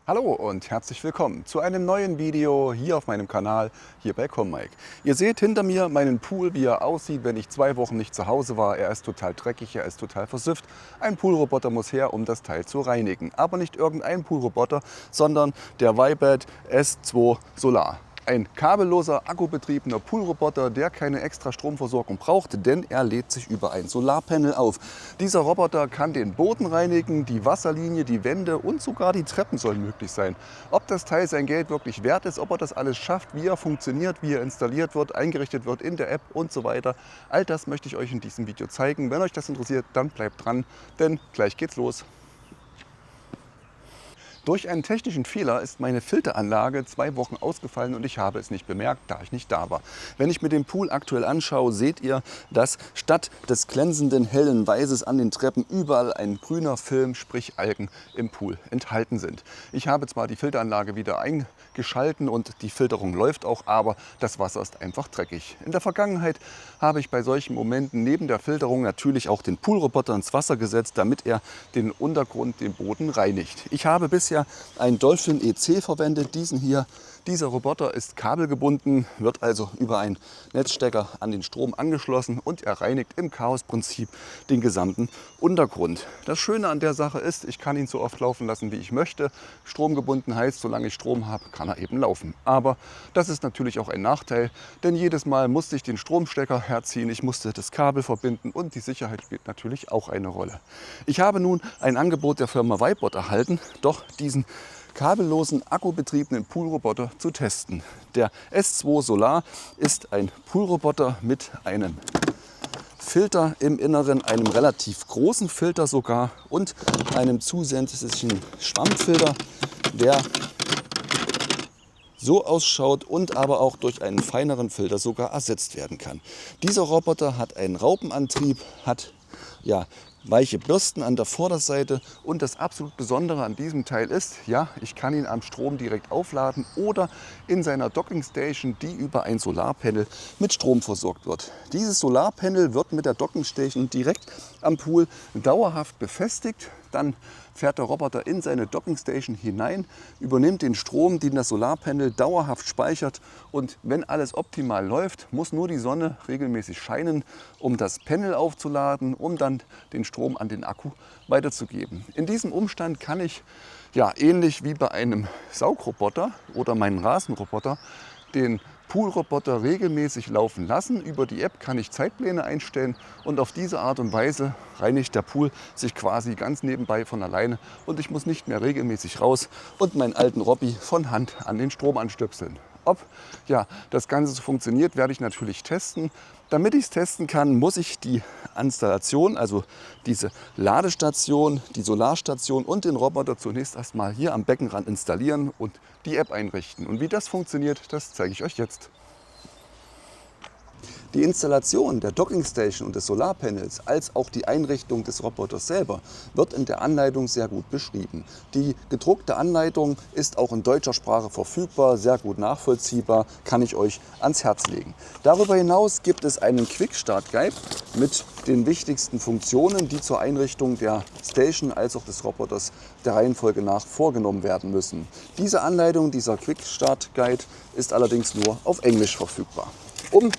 Hallo und herzlich willkommen zu einem neuen Video hier auf meinem Kanal, hier bei ComMike. Ihr seht hinter mir meinen Pool, wie er aussieht, wenn ich 2 Wochen nicht zu Hause war. Er ist total dreckig, er ist total versifft. Ein Poolroboter muss her, um das Teil zu reinigen. Aber nicht irgendein Poolroboter, sondern der Vibad S2 Solar. Ein kabelloser, akkubetriebener Poolroboter, der keine extra Stromversorgung braucht, denn er lädt sich über ein Solarpanel auf. Dieser Roboter kann den Boden reinigen, die Wasserlinie, die Wände und sogar die Treppen sollen möglich sein. Ob das Teil sein Geld wirklich wert ist, ob er das alles schafft, wie er funktioniert, wie er installiert wird, eingerichtet wird in der App und so weiter, all das möchte ich euch in diesem Video zeigen. Wenn euch das interessiert, dann bleibt dran, denn gleich geht's los. Durch einen technischen Fehler ist meine Filteranlage 2 Wochen ausgefallen und ich habe es nicht bemerkt, da ich nicht da war. Wenn ich mir den Pool aktuell anschaue, seht ihr, dass statt des glänzenden hellen Weißes an den Treppen überall ein grüner Film, sprich Algen, im Pool enthalten sind. Ich habe zwar die Filteranlage wieder eingeschalten und die Filterung läuft auch, aber das Wasser ist einfach dreckig. In der Vergangenheit habe ich bei solchen Momenten neben der Filterung natürlich auch den Poolroboter ins Wasser gesetzt, damit er den Untergrund, den Boden reinigt. Ich habe bisher einen Dolphin EC verwendet. Dieser Roboter ist kabelgebunden, wird also über einen Netzstecker an den Strom angeschlossen und er reinigt im Chaosprinzip den gesamten Untergrund. Das Schöne an der Sache ist, ich kann ihn so oft laufen lassen, wie ich möchte. Stromgebunden heißt, solange ich Strom habe, kann er eben laufen. Aber das ist natürlich auch ein Nachteil, denn jedes Mal musste ich den Stromstecker herziehen, ich musste das Kabel verbinden und die Sicherheit spielt natürlich auch eine Rolle. Ich habe nun ein Angebot der Firma Vibot erhalten, doch diesen kabellosen, akkubetriebenen Poolroboter zu testen. Der S2 Solar ist ein Poolroboter mit einem Filter im Inneren, einem relativ großen Filter sogar und einem zusätzlichen Schwammfilter, der so ausschaut und aber auch durch einen feineren Filter sogar ersetzt werden kann. Dieser Roboter hat einen Raupenantrieb, hat weiche Bürsten an der Vorderseite und das absolut Besondere an diesem Teil ist, ja, ich kann ihn am Strom direkt aufladen oder in seiner Dockingstation, die über ein Solarpanel mit Strom versorgt wird. Dieses Solarpanel wird mit der Dockingstation direkt am Pool dauerhaft befestigt. Dann fährt der Roboter in seine Dockingstation hinein, übernimmt den Strom, den das Solarpanel dauerhaft speichert und wenn alles optimal läuft, muss nur die Sonne regelmäßig scheinen, um das Panel aufzuladen, um dann den Strom an den Akku weiterzugeben. In diesem Umstand kann ich, ähnlich wie bei einem Saugroboter oder meinen Rasenroboter, den Poolroboter regelmäßig laufen lassen. Über die App kann ich Zeitpläne einstellen und auf diese Art und Weise reinigt der Pool sich quasi ganz nebenbei von alleine und ich muss nicht mehr regelmäßig raus und meinen alten Robby von Hand an den Strom anstöpseln. Ob das Ganze so funktioniert, werde ich natürlich testen. Damit ich es testen kann, muss ich die Installation, also diese Ladestation, die Solarstation und den Roboter zunächst erstmal hier am Beckenrand installieren und die App einrichten. Und wie das funktioniert, das zeige ich euch jetzt. Die Installation der Dockingstation und des Solarpanels als auch die Einrichtung des Roboters selber wird in der Anleitung sehr gut beschrieben. Die gedruckte Anleitung ist auch in deutscher Sprache verfügbar, sehr gut nachvollziehbar, kann ich euch ans Herz legen. Darüber hinaus gibt es einen Quick Start Guide mit den wichtigsten Funktionen, die zur Einrichtung der Station als auch des Roboters der Reihenfolge nach vorgenommen werden müssen. Diese Anleitung, dieser Quick Start Guide, ist allerdings nur auf Englisch verfügbar. Um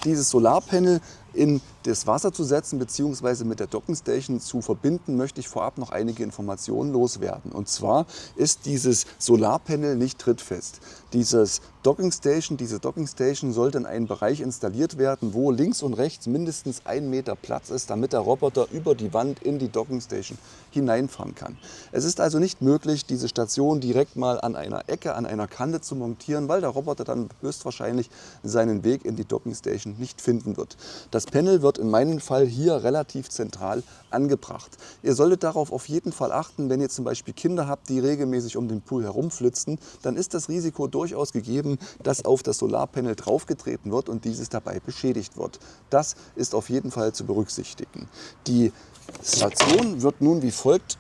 dieses Solarpanel in das Wasser zu setzen bzw. mit der Dockingstation zu verbinden, möchte ich vorab noch einige Informationen loswerden. Und zwar ist dieses Solarpanel nicht trittfest. Diese Dockingstation sollte in einen Bereich installiert werden, wo links und rechts mindestens 1 Meter Platz ist, damit der Roboter über die Wand in die Dockingstation hineinfahren kann. Es ist also nicht möglich, diese Station direkt mal an einer Ecke, an einer Kante zu montieren, weil der Roboter dann höchstwahrscheinlich seinen Weg in die Dockingstation nicht finden wird. Das Panel wird in meinem Fall hier relativ zentral angebracht. Ihr solltet darauf auf jeden Fall achten, wenn ihr zum Beispiel Kinder habt, die regelmäßig um den Pool herumflitzen, dann ist das Risiko durchaus gegeben, dass auf das Solarpanel draufgetreten wird und dieses dabei beschädigt wird. Das ist auf jeden Fall zu berücksichtigen. Die Station wird nun wie folgt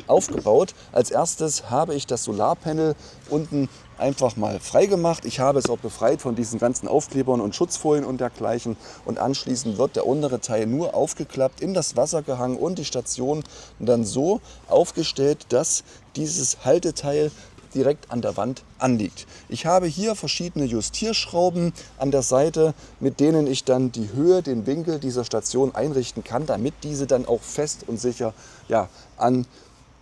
aufgebaut. Als erstes habe ich das Solarpanel unten einfach mal frei gemacht. Ich habe es auch befreit von diesen ganzen Aufklebern und Schutzfolien und dergleichen. Und anschließend wird der untere Teil nur aufgeklappt, in das Wasser gehangen und die Station dann so aufgestellt, dass dieses Halteteil direkt an der Wand anliegt. Ich habe hier verschiedene Justierschrauben an der Seite, mit denen ich dann die Höhe, den Winkel dieser Station einrichten kann, damit diese dann auch fest und sicher an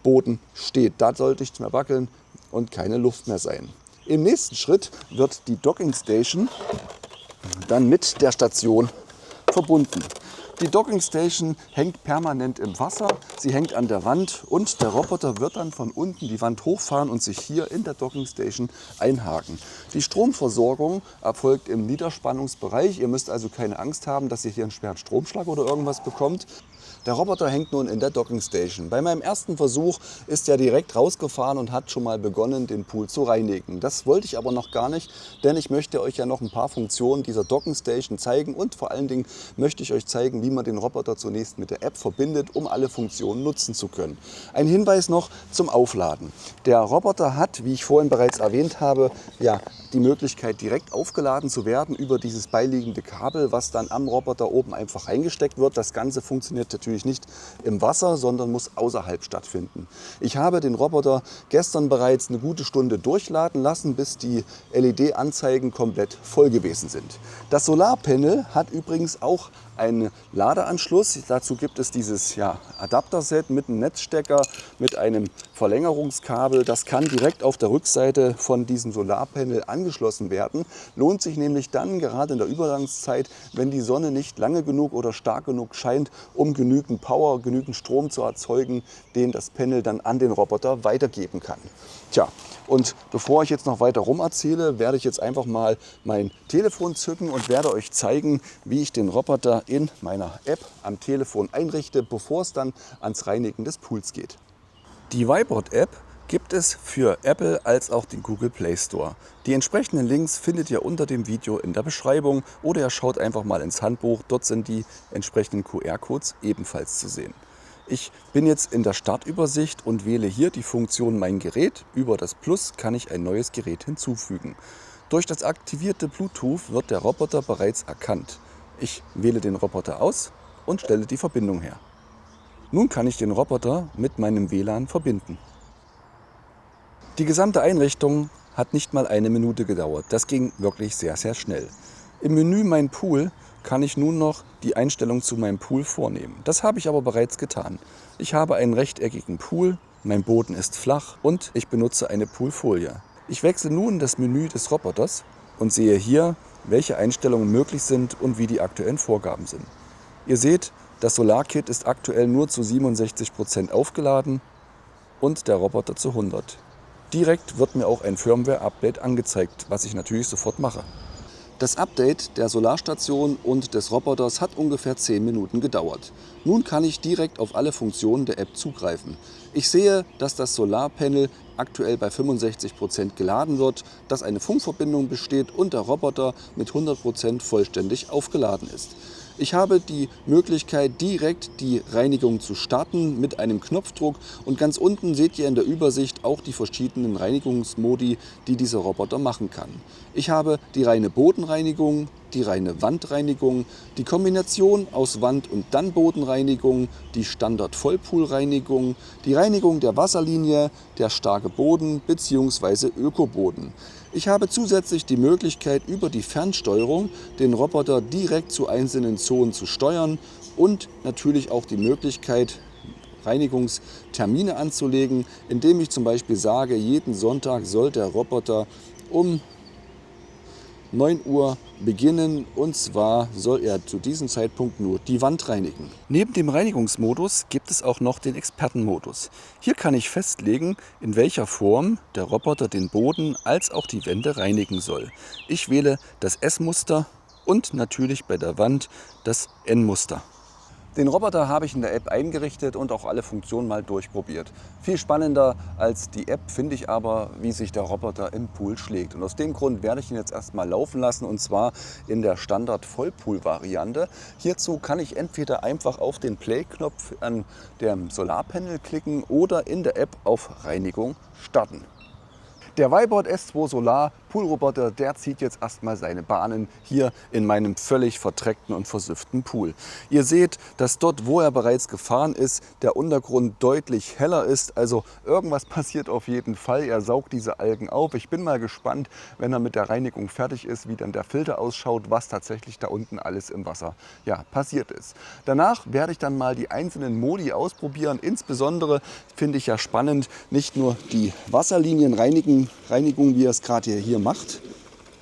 Boden steht. Da sollte nichts mehr wackeln und keine Luft mehr sein. Im nächsten Schritt wird die Docking Station dann mit der Station verbunden. Die Docking Station hängt permanent im Wasser, sie hängt an der Wand und der Roboter wird dann von unten die Wand hochfahren und sich hier in der Docking Station einhaken. Die Stromversorgung erfolgt im Niederspannungsbereich. Ihr müsst also keine Angst haben, dass ihr hier einen schweren Stromschlag oder irgendwas bekommt. Der Roboter hängt nun in der Docking Station. Bei meinem ersten Versuch ist er direkt rausgefahren und hat schon mal begonnen, den Pool zu reinigen. Das wollte ich aber noch gar nicht, denn ich möchte euch ja noch ein paar Funktionen dieser Docking Station zeigen und vor allen Dingen möchte ich euch zeigen, wie man den Roboter zunächst mit der App verbindet, um alle Funktionen nutzen zu können. Ein Hinweis noch zum Aufladen. Der Roboter hat, wie ich vorhin bereits erwähnt habe, die Möglichkeit, direkt aufgeladen zu werden über dieses beiliegende Kabel, was dann am Roboter oben einfach reingesteckt wird. Das Ganze funktioniert natürlich nicht im Wasser, sondern muss außerhalb stattfinden. Ich habe den Roboter gestern bereits eine gute Stunde durchladen lassen, bis die LED-Anzeigen komplett voll gewesen sind. Das Solarpanel hat übrigens auch einen Ladeanschluss. Dazu gibt es dieses Adapterset mit einem Netzstecker, mit einem Verlängerungskabel. Das kann direkt auf der Rückseite von diesem Solarpanel angeschlossen werden. Lohnt sich nämlich dann, gerade in der Übergangszeit, wenn die Sonne nicht lange genug oder stark genug scheint, um genügend Power, genügend Strom zu erzeugen, den das Panel dann an den Roboter weitergeben kann. Tja, und bevor ich jetzt noch weiter rum erzähle, werde ich jetzt einfach mal mein Telefon zücken und werde euch zeigen, wie ich den Roboter in meiner App am Telefon einrichte, bevor es dann ans Reinigen des Pools geht. Die Vibot-App gibt es für Apple als auch den Google Play Store. Die entsprechenden Links findet ihr unter dem Video in der Beschreibung oder ihr schaut einfach mal ins Handbuch, dort sind die entsprechenden QR-Codes ebenfalls zu sehen. Ich bin jetzt in der Startübersicht und wähle hier die Funktion Mein Gerät. Über das Plus kann ich ein neues Gerät hinzufügen. Durch das aktivierte Bluetooth wird der Roboter bereits erkannt. Ich wähle den Roboter aus und stelle die Verbindung her. Nun kann ich den Roboter mit meinem WLAN verbinden. Die gesamte Einrichtung hat nicht mal eine Minute gedauert. Das ging wirklich sehr, sehr schnell. Im Menü Mein Pool kann ich nun noch die Einstellung zu meinem Pool vornehmen. Das habe ich aber bereits getan. Ich habe einen rechteckigen Pool, mein Boden ist flach und ich benutze eine Poolfolie. Ich wechsle nun das Menü des Roboters und sehe hier, welche Einstellungen möglich sind und wie die aktuellen Vorgaben sind. Ihr seht, das Solarkit ist aktuell nur zu 67% aufgeladen und der Roboter zu 100%. Direkt wird mir auch ein Firmware-Update angezeigt, was ich natürlich sofort mache. Das Update der Solarstation und des Roboters hat ungefähr 10 Minuten gedauert. Nun kann ich direkt auf alle Funktionen der App zugreifen. Ich sehe, dass das Solarpanel aktuell bei 65% geladen wird, dass eine Funkverbindung besteht und der Roboter mit 100% vollständig aufgeladen ist. Ich habe die Möglichkeit, direkt die Reinigung zu starten mit einem Knopfdruck und ganz unten seht ihr in der Übersicht auch die verschiedenen Reinigungsmodi, die dieser Roboter machen kann. Ich habe die reine Bodenreinigung, die reine Wandreinigung, die Kombination aus Wand- und dann Bodenreinigung, die Standard-Vollpoolreinigung, die Reinigung der Wasserlinie, der starke Boden bzw. Ökoboden. Ich habe zusätzlich die Möglichkeit, über die Fernsteuerung den Roboter direkt zu einzelnen Zonen zu steuern und natürlich auch die Möglichkeit, Reinigungstermine anzulegen, indem ich zum Beispiel sage, jeden Sonntag soll der Roboter um 9 Uhr beginnen und zwar soll er zu diesem Zeitpunkt nur die Wand reinigen. Neben dem Reinigungsmodus gibt es auch noch den Expertenmodus. Hier kann ich festlegen, in welcher Form der Roboter den Boden als auch die Wände reinigen soll. Ich wähle das S-Muster und natürlich bei der Wand das N-Muster. Den Roboter habe ich in der App eingerichtet und auch alle Funktionen mal durchprobiert. Viel spannender als die App finde ich aber, wie sich der Roboter im Pool schlägt. Und aus dem Grund werde ich ihn jetzt erstmal laufen lassen, und zwar in der Standard-Vollpool-Variante. Hierzu kann ich entweder einfach auf den Play-Knopf an dem Solarpanel klicken oder in der App auf Reinigung starten. Der Weibot S2 Solar Poolroboter, der zieht jetzt erstmal seine Bahnen hier in meinem völlig verdreckten und versüfften Pool. Ihr seht, dass dort, wo er bereits gefahren ist, der Untergrund deutlich heller ist. Also irgendwas passiert auf jeden Fall. Er saugt diese Algen auf. Ich bin mal gespannt, wenn er mit der Reinigung fertig ist, wie dann der Filter ausschaut, was tatsächlich da unten alles im Wasser passiert ist. Danach werde ich dann mal die einzelnen Modi ausprobieren. Insbesondere finde ich ja spannend, nicht nur die Wasserlinienreinigung, wie er es gerade hier macht,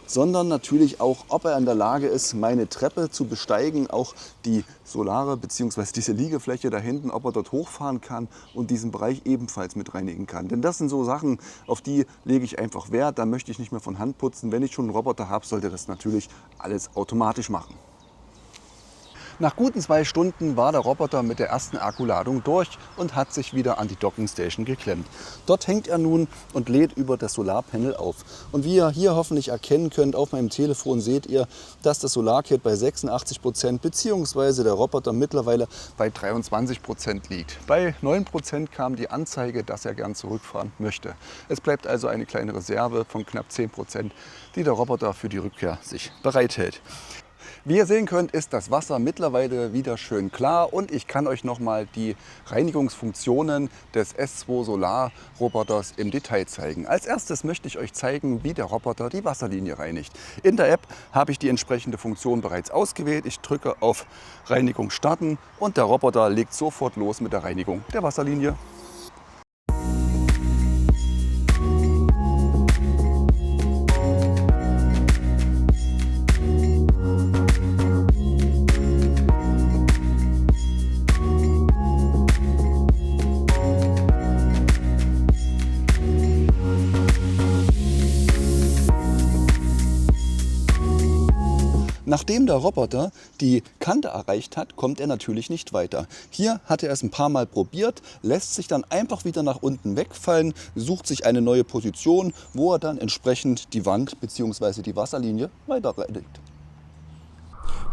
sondern natürlich auch, ob er in der Lage ist, meine Treppe zu besteigen, auch die Solare bzw. diese Liegefläche da hinten, ob er dort hochfahren kann und diesen Bereich ebenfalls mit reinigen kann. Denn das sind so Sachen, auf die lege ich einfach Wert, da möchte ich nicht mehr von Hand putzen. Wenn ich schon einen Roboter habe, sollte das natürlich alles automatisch machen. Nach guten 2 Stunden war der Roboter mit der ersten Akkuladung durch und hat sich wieder an die Dockingstation geklemmt. Dort hängt er nun und lädt über das Solarpanel auf. Und wie ihr hier hoffentlich erkennen könnt, auf meinem Telefon seht ihr, dass das Solarkit bei 86% bzw. der Roboter mittlerweile bei 23% liegt. Bei 9% kam die Anzeige, dass er gern zurückfahren möchte. Es bleibt also eine kleine Reserve von knapp 10%, die der Roboter für die Rückkehr sich bereithält. Wie ihr sehen könnt, ist das Wasser mittlerweile wieder schön klar und ich kann euch nochmal die Reinigungsfunktionen des S2 Solar Roboters im Detail zeigen. Als erstes möchte ich euch zeigen, wie der Roboter die Wasserlinie reinigt. In der App habe ich die entsprechende Funktion bereits ausgewählt. Ich drücke auf Reinigung starten und der Roboter legt sofort los mit der Reinigung der Wasserlinie. Nachdem der Roboter die Kante erreicht hat, kommt er natürlich nicht weiter. Hier hat er es ein paar Mal probiert, lässt sich dann einfach wieder nach unten wegfallen, sucht sich eine neue Position, wo er dann entsprechend die Wand bzw. die Wasserlinie weiter reinigt.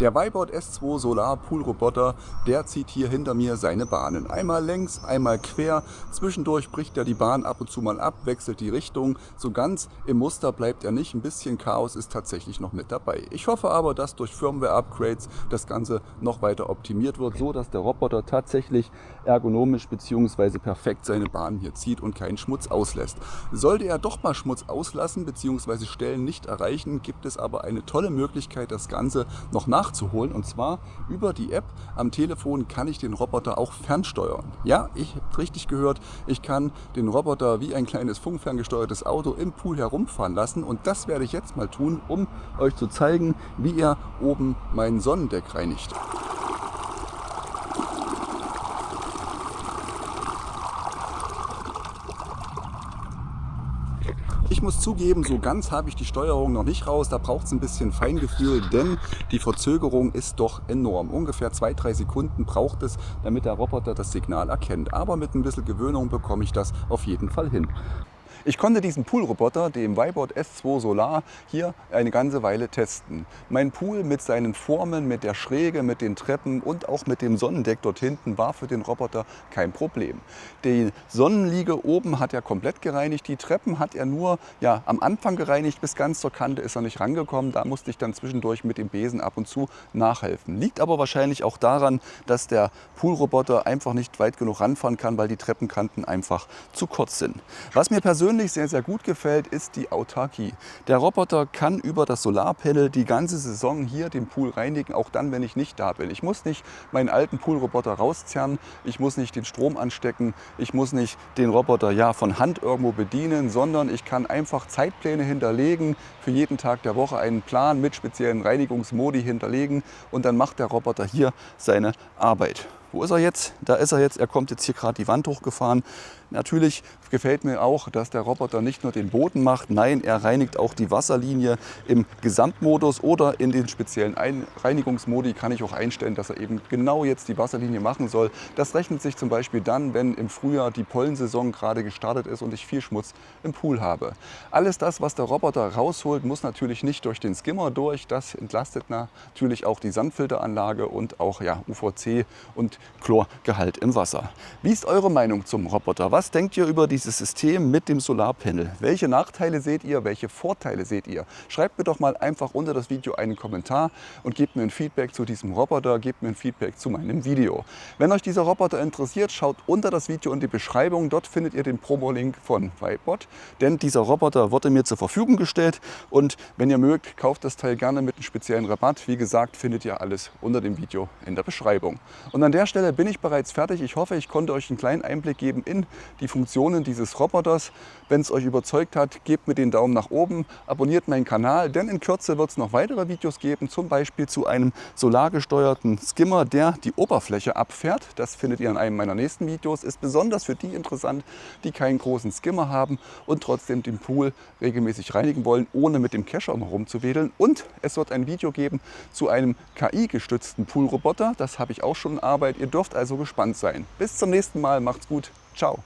Der Weibot S2 Solar Pool Roboter, der zieht hier hinter mir seine Bahnen. Einmal längs, einmal quer. Zwischendurch bricht er die Bahn ab und zu mal ab, wechselt die Richtung. So ganz im Muster bleibt er nicht. Ein bisschen Chaos ist tatsächlich noch mit dabei. Ich hoffe aber, dass durch Firmware-Upgrades das Ganze noch weiter optimiert wird, so dass der Roboter tatsächlich ergonomisch bzw. perfekt seine Bahn hier zieht und keinen Schmutz auslässt. Sollte er doch mal Schmutz auslassen bzw. Stellen nicht erreichen, gibt es aber eine tolle Möglichkeit, das Ganze noch nachzuholen, und zwar über die App am Telefon kann ich den Roboter auch fernsteuern. Ja, ich habe richtig gehört, ich kann den Roboter wie ein kleines funkferngesteuertes Auto im Pool herumfahren lassen, und das werde ich jetzt mal tun, um euch zu zeigen, wie er oben mein Sonnendeck reinigt. Ich muss zugeben, so ganz habe ich die Steuerung noch nicht raus, da braucht es ein bisschen Feingefühl, denn die Verzögerung ist doch enorm. Ungefähr 2-3 Sekunden braucht es, damit der Roboter das Signal erkennt. Aber mit ein bisschen Gewöhnung bekomme ich das auf jeden Fall hin. Ich konnte diesen Poolroboter, dem Weibot S2 Solar, hier eine ganze Weile testen. Mein Pool mit seinen Formen, mit der Schräge, mit den Treppen und auch mit dem Sonnendeck dort hinten war für den Roboter kein Problem. Die Sonnenliege oben hat er komplett gereinigt, die Treppen hat er nur am Anfang gereinigt, bis ganz zur Kante ist er nicht rangekommen. Da musste ich dann zwischendurch mit dem Besen ab und zu nachhelfen. Liegt aber wahrscheinlich auch daran, dass der Poolroboter einfach nicht weit genug ranfahren kann, weil die Treppenkanten einfach zu kurz sind. Was mir persönlich sehr, sehr gut gefällt, ist die Autarkie. Der Roboter kann über das Solarpanel die ganze Saison hier den Pool reinigen, auch dann, wenn ich nicht da bin. Ich muss nicht meinen alten Poolroboter rauszerren, ich muss nicht den Strom anstecken, ich muss nicht den Roboter von Hand irgendwo bedienen, sondern ich kann einfach Zeitpläne hinterlegen, für jeden Tag der Woche einen Plan mit speziellen Reinigungsmodi hinterlegen, und dann macht der Roboter hier seine Arbeit. Wo ist er jetzt? Da ist er jetzt. Er kommt jetzt hier gerade die Wand hochgefahren. Natürlich gefällt mir auch, dass der Roboter nicht nur den Boden macht, nein, er reinigt auch die Wasserlinie im Gesamtmodus oder in den speziellen Reinigungsmodi kann ich auch einstellen, dass er eben genau jetzt die Wasserlinie machen soll. Das rechnet sich zum Beispiel dann, wenn im Frühjahr die Pollensaison gerade gestartet ist und ich viel Schmutz im Pool habe. Alles das, was der Roboter rausholt, muss natürlich nicht durch den Skimmer durch. Das entlastet natürlich auch die Sandfilteranlage und auch ja, UVC und Chlorgehalt im Wasser. Wie ist eure Meinung zum Roboter? Was denkt ihr über dieses System mit dem Solarpanel? Welche Nachteile seht ihr? Welche Vorteile seht ihr? Schreibt mir doch mal einfach unter das Video einen Kommentar und gebt mir ein Feedback zu diesem Roboter, gebt mir ein Feedback zu meinem Video. Wenn euch dieser Roboter interessiert, schaut unter das Video in die Beschreibung. Dort findet ihr den Promo-Link von Whitebot, denn dieser Roboter wurde mir zur Verfügung gestellt und wenn ihr mögt, kauft das Teil gerne mit einem speziellen Rabatt. Wie gesagt, findet ihr alles unter dem Video in der Beschreibung. Und an der Stelle bin ich bereits fertig. Ich hoffe, ich konnte euch einen kleinen Einblick geben in die Funktionen dieses Roboters. Wenn es euch überzeugt hat, gebt mir den Daumen nach oben, abonniert meinen Kanal, denn in Kürze wird es noch weitere Videos geben, zum Beispiel zu einem solargesteuerten Skimmer, der die Oberfläche abfährt. Das findet ihr in einem meiner nächsten Videos. Ist besonders für die interessant, die keinen großen Skimmer haben und trotzdem den Pool regelmäßig reinigen wollen, ohne mit dem Kescher rumzuwedeln. Und es wird ein Video geben zu einem KI-gestützten Poolroboter. Das habe ich auch schon in Arbeit. Ihr dürft also gespannt sein. Bis zum nächsten Mal. Macht's gut. Ciao.